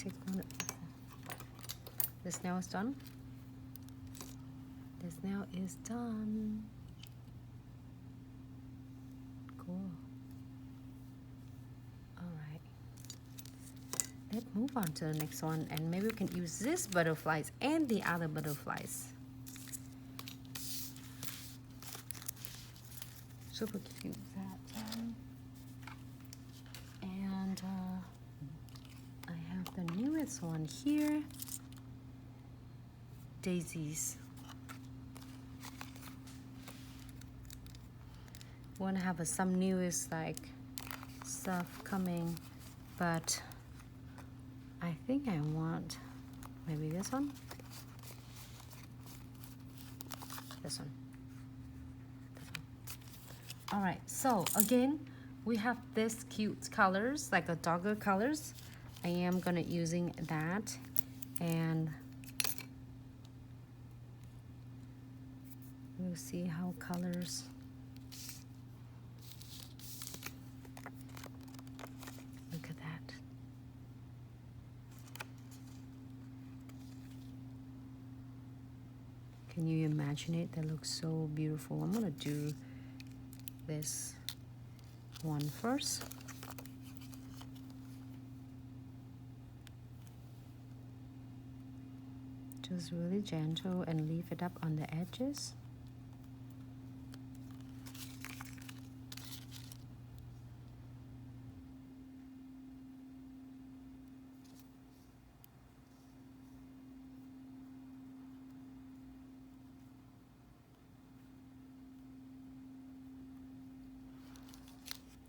take one. This nail is done. This nail is done. Cool. Alright. Let's move on to the next one, and maybe we can use this butterflies and the other butterflies. Super cute that. And I have the newest one here. Daisies. Want to have some newest like stuff coming, but I think I want maybe this one. This one. All right, so again, we have this cute colors, like a darker colors. I am gonna using that, and we'll see how colors. Look at that. Can you imagine it? That looks so beautiful. I'm gonna do this one first. Just really gentle and leave it up on the edges.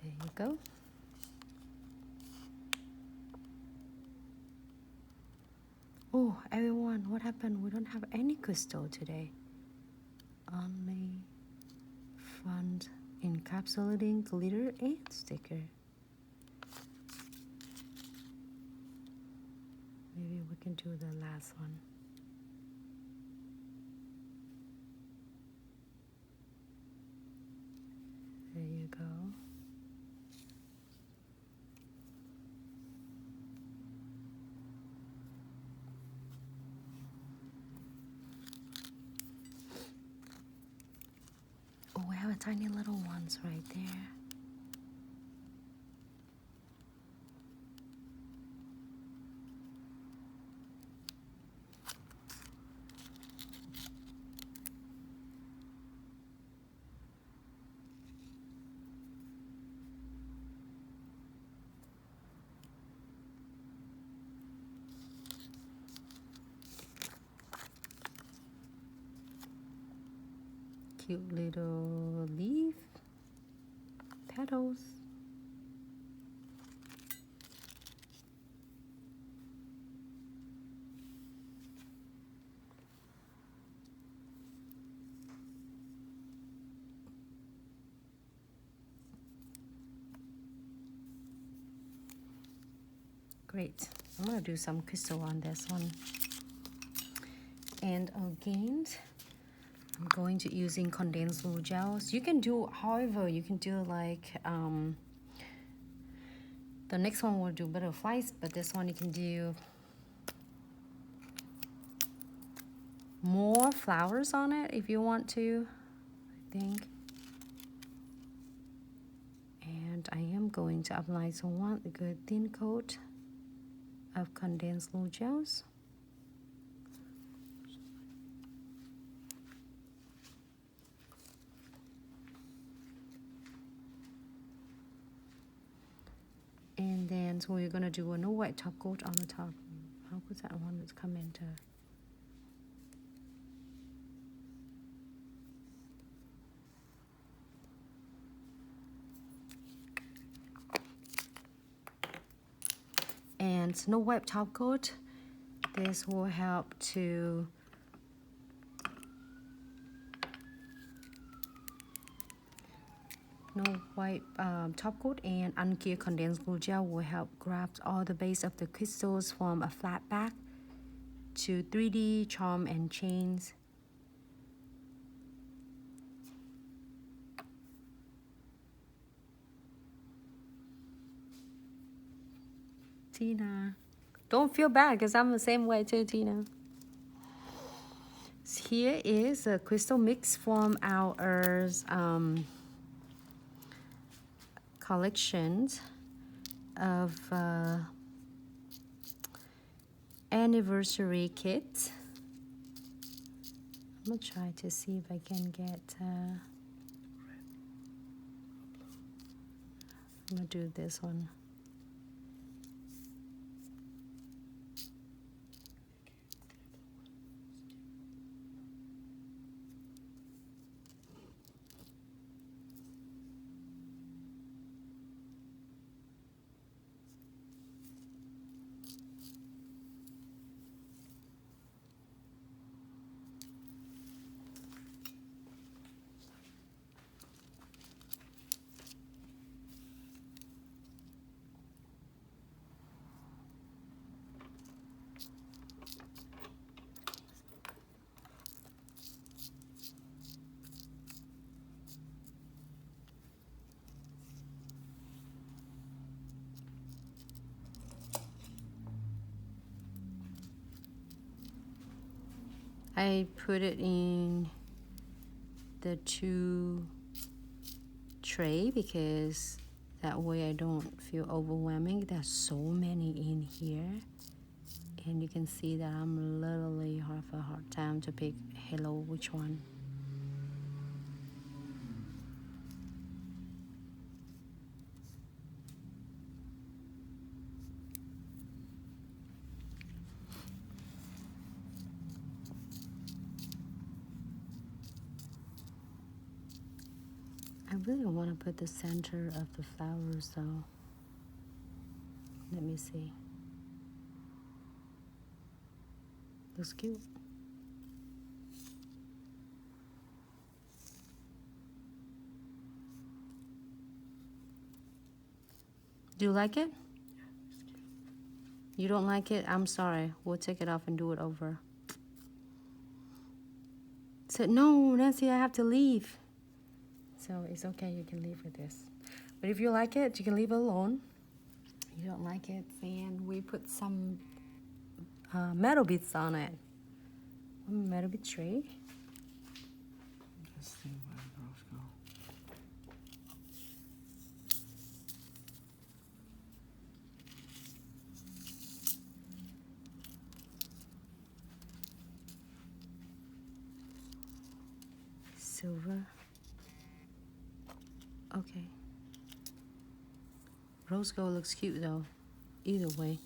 There you go. Oh, everyone, what happened? We don't have any crystal today. Only front encapsulating glitter and sticker. Maybe we can do the last one. There you go. Oh, we have a tiny little ones right there. Cute little leaf petals. Great. I'm gonna do some crystal on this one. And again, I'm going to using condensed glue gels. You can do, however, you can do like, the next one will do butterflies, but this one you can do more flowers on it if you want to, I think. And I am going to apply one good thin coat of condensed glue gels. And then, so we're gonna do a no white top coat on the top. How could that one come into? And no white top coat. This will help to no white top coat, and uncured condensed glue gel will help graft all the base of the crystals from a flat back to 3D charm and chains. Tina. Don't feel bad because I'm the same way too, Tina. Here is a crystal mix from our collections of anniversary kit. I'm gonna try to see if I can get I'm gonna do this one. I put it in the 2 tray because that way I don't feel overwhelming. There's so many in here, and you can see that I'm literally have a hard time to pick hello which one. I really want to put the center of the flowers though. Let me see. Looks cute. Do you like it? Yeah, it's cute. You don't like it? I'm sorry. We'll take it off and do it over. Said, no, Nancy, I have to leave. So it's okay, you can leave with this. But if you like it, you can leave it alone. You don't like it, and we put some metal bits on it. Metal bit tray. Let's see where those go. Silver. Okay. Rose gold looks cute though, either way.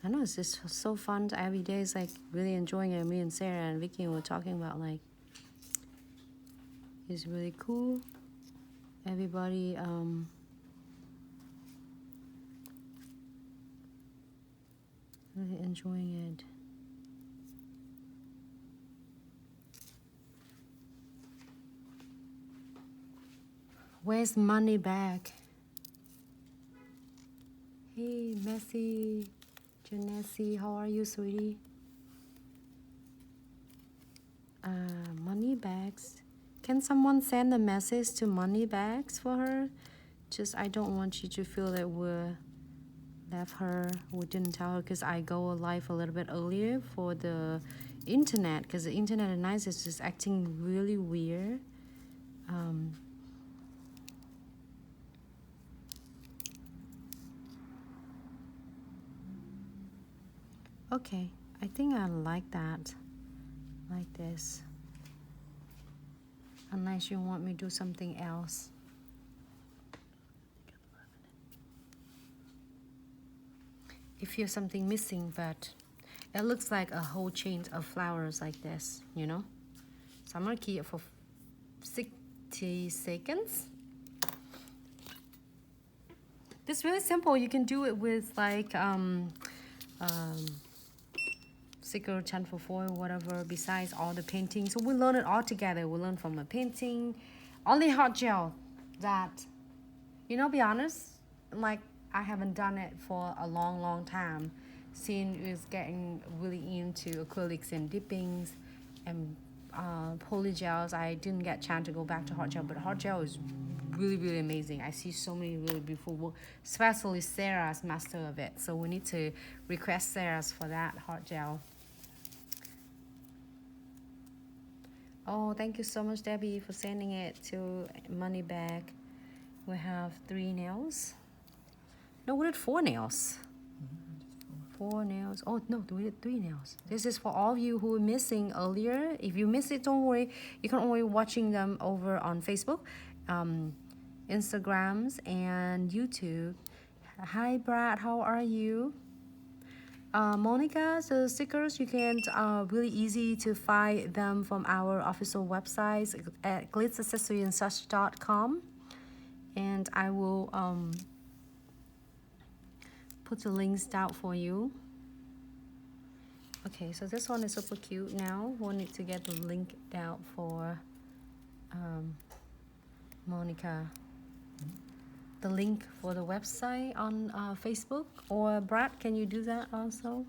I know it's just so fun. Every day is like really enjoying it. Me and Sarah and Vicky were talking about like it's really cool. Everybody really enjoying it. Where's money bag? Hey, Messi, Janessa, how are you, sweetie? Money bags. Can someone send a message to money bags for her? Just I don't want you to feel that we left her. We didn't tell her because I go live a little bit earlier for the internet because the internet at night is just acting really weird. Okay, I think I like that, like this. Unless you want me to do something else. It feels something missing, but it looks like a whole chain of flowers like this, you know? So I'm gonna keep it for 60 seconds. It's really simple. You can do it with like sticker, 10 for 4, whatever, besides all the painting. So we learn it all together. We learn from a painting, only hot gel that, you know, be honest, like I haven't done it for a long time. Since is getting really into acrylics and dippings, and poly gels. I didn't get a chance to go back to hot gel, but hot gel is really, really amazing. I see so many really beautiful work, especially Sarah's master of it. So we need to request Sarah's for that hot gel. Oh, thank you so much, Debbie, for sending it to Money Bag. We have 3 nails. No, we did 4 nails. 4 nails. Oh, no, we did 3 nails. This is for all of you who were missing earlier. If you missed it, don't worry. You can only watching them over on Facebook, Instagrams, and YouTube. Hi, Brad. How are you? Monica, the stickers, you can really easy to find them from our official websites at glitzaccessoryandsuch.com, and I will put the links down for you. Okay, so this one is super cute. Now we'll need to get the link down for Monica. The link for the website on Facebook, or Brad, can you do that also?